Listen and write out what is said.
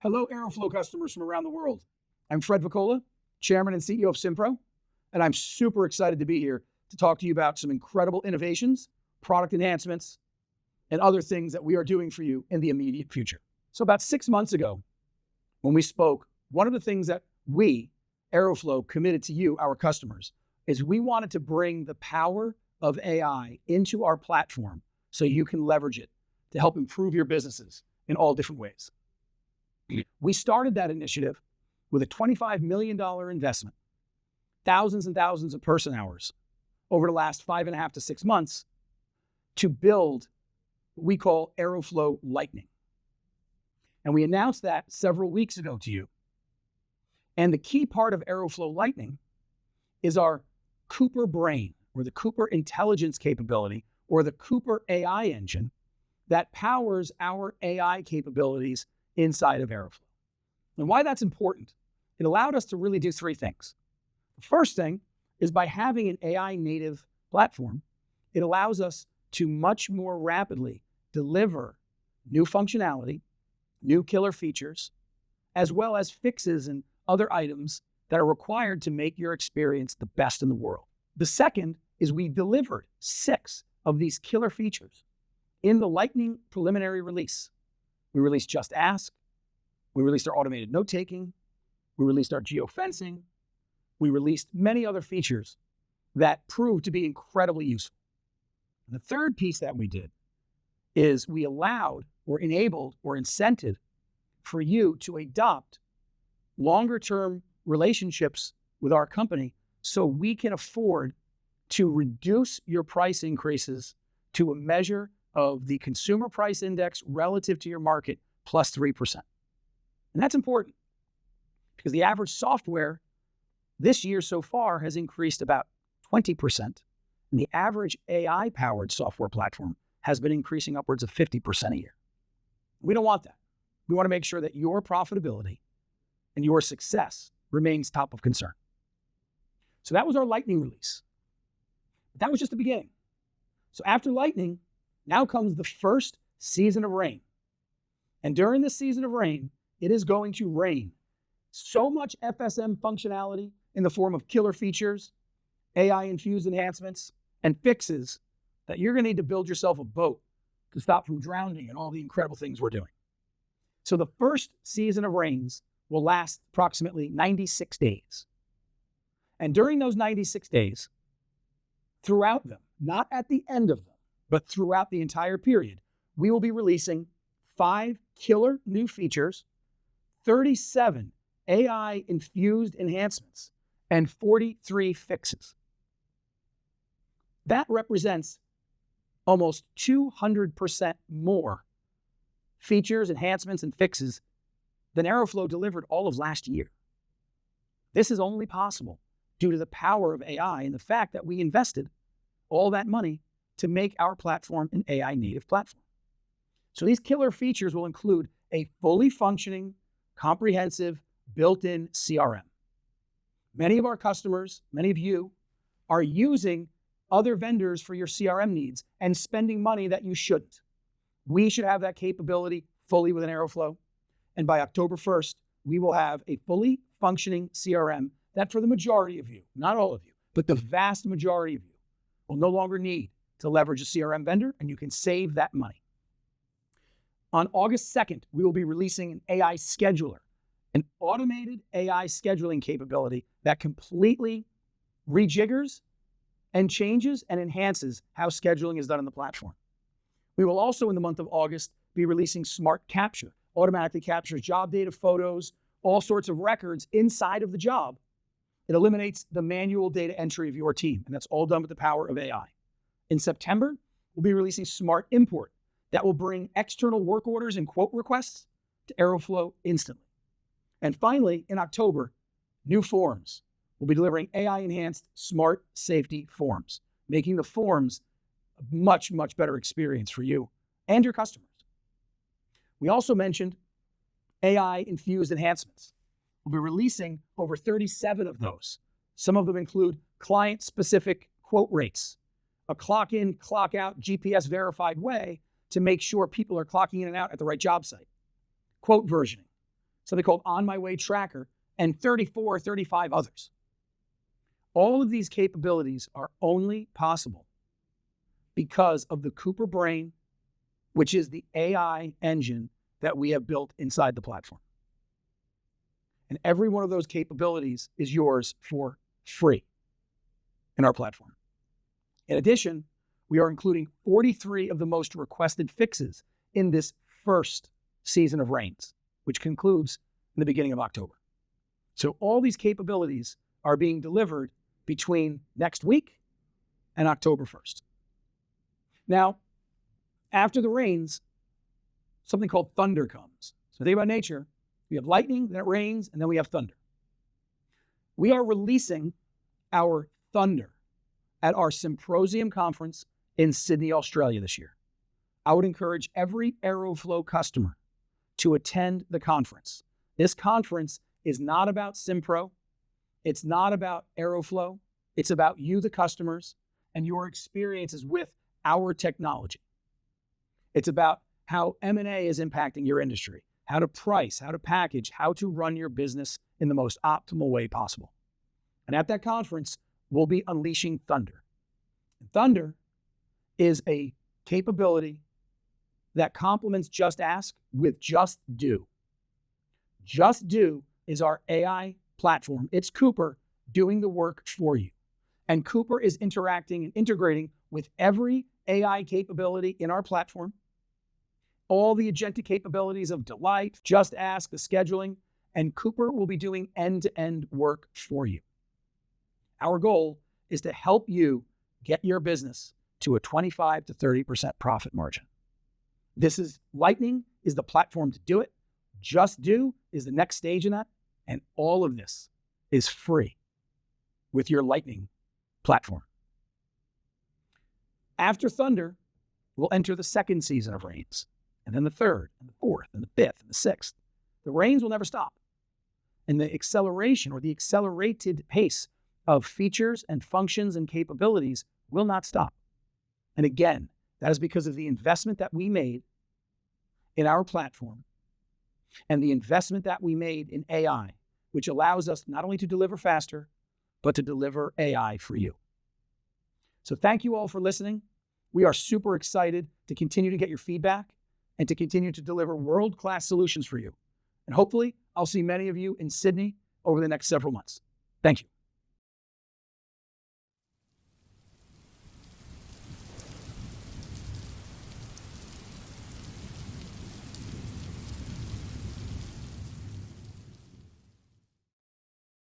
Hello, AroFlo customers from around the world. I'm Fred Voccola, Chairman and CEO of Simpro, and I'm super excited to be here to talk to you about some incredible innovations, product enhancements, and other things that we are doing for you in the immediate future. So about 6 months ago, when we spoke, one of the things that we, AroFlo, committed to you, our customers, is we wanted to bring the power of AI into our platform so you can leverage it to help improve your businesses in all different ways. We started that initiative with a $25 million investment, thousands and thousands of person hours over the last 5.5 to 6 months to build what we call AroFlo Lightning. And we announced that several weeks ago to you. And the key part of AroFlo Lightning is our Cooper Brain, or the Cooper Intelligence capability, or the Cooper AI engine that powers our AI capabilities inside of AroFlo. And why that's important, it allowed us to really do 3 things. The first thing is by having an AI native platform, it allows us to much more rapidly deliver new functionality, new killer features, as well as fixes and other items that are required to make your experience the best in the world. The second is we delivered 6 of these killer features in the Lightning preliminary release. We released Just Ask, we released our automated note-taking, we released our geofencing, we released many other features that proved to be incredibly useful. And the third piece that we did is we allowed or enabled or incented for you to adopt longer-term relationships with our company so we can afford to reduce your price increases to a measure of the consumer price index relative to your market plus 3%. And that's important because the average software this year so far has increased about 20%. And the average AI-powered software platform has been increasing upwards of 50% a year. We don't want that. We want to make sure that your profitability and your success remains top of concern. So that was our Lightning release. But that was just the beginning. So after Lightning, now comes the first season of rain. And during this season of rain, it is going to rain so much FSM functionality in the form of killer features, AI-infused enhancements, and fixes that you're going to need to build yourself a boat to stop from drowning and all the incredible things we're doing. So the first season of rains will last approximately 96 days. And during those 96 days, throughout them, not at the end of them, but throughout the entire period, we will be releasing 5 killer new features, 37 AI-infused enhancements, and 43 fixes. That represents almost 200% more features, enhancements, and fixes than AroFlo delivered all of last year. This is only possible due to the power of AI and the fact that we invested all that money to make our platform an AI-native platform. So these killer features will include a fully functioning, comprehensive, built-in CRM. Many of our customers, many of you, are using other vendors for your CRM needs and spending money that you shouldn't. We should have that capability fully within AroFlo. And by October 1st, we will have a fully functioning CRM that for the majority of you, not all of you, but the vast majority of you, will no longer need to leverage a CRM vendor, and you can save that money. On August 2nd, we will be releasing an AI scheduler, an automated AI scheduling capability that completely rejiggers and changes and enhances how scheduling is done on the platform. We will also, in the month of August, be releasing Smart Capture, automatically captures job data, photos, all sorts of records inside of the job. It eliminates the manual data entry of your team, and that's all done with the power of AI. In September, we'll be releasing Smart Import that will bring external work orders and quote requests to AroFlo instantly. And finally, in October, new forms. We'll be delivering AI-enhanced smart safety forms, making the forms a much, much better experience for you and your customers. We also mentioned AI-infused enhancements. We'll be releasing over 37 of those. Some of them include client-specific quote rates, a clock-in, clock-out, GPS-verified way to make sure people are clocking in and out at the right job site, quote versioning, something called On My Way Tracker, and 34 or 35 others. All of these capabilities are only possible because of the Cooper Brain, which is the AI engine that we have built inside the platform. And every one of those capabilities is yours for free in our platform. In addition, we are including 43 of the most requested fixes in this first season of rains, which concludes in the beginning of October. So all these capabilities are being delivered between next week and October 1st. Now, after the rains, something called thunder comes. So think about nature. We have lightning, then it rains, and then we have thunder. We are releasing our thunder at our symposium conference in Sydney, Australia this year. I would encourage every AroFlo customer to attend the conference. This conference is not about Simpro. It's not about AroFlo. It's about you, the customers, and your experiences with our technology. It's about how M&A is impacting your industry, how to price, how to package, how to run your business in the most optimal way possible. And at that conference, we'll be unleashing thunder. And thunder is a capability that complements Just Ask with Just Do. Just Do is our AI platform. It's Cooper doing the work for you. And Cooper is interacting and integrating with every AI capability in our platform, all the agentic capabilities of Delight, Just Ask, the scheduling, and Cooper will be doing end-to-end work for you. Our goal is to help you get your business to a 25 to 30% profit margin. Lightning is the platform to do it. Just Do is the next stage in that. And all of this is free with your Lightning platform. After thunder, we'll enter the second season of rains, and then the third, and the fourth, and the fifth, and the sixth. The rains will never stop. And the acceleration or the accelerated pace of features and functions and capabilities will not stop. And again, that is because of the investment that we made in our platform and the investment that we made in AI, which allows us not only to deliver faster, but to deliver AI for you. So thank you all for listening. We are super excited to continue to get your feedback and to continue to deliver world-class solutions for you. And hopefully, I'll see many of you in Sydney over the next several months. Thank you.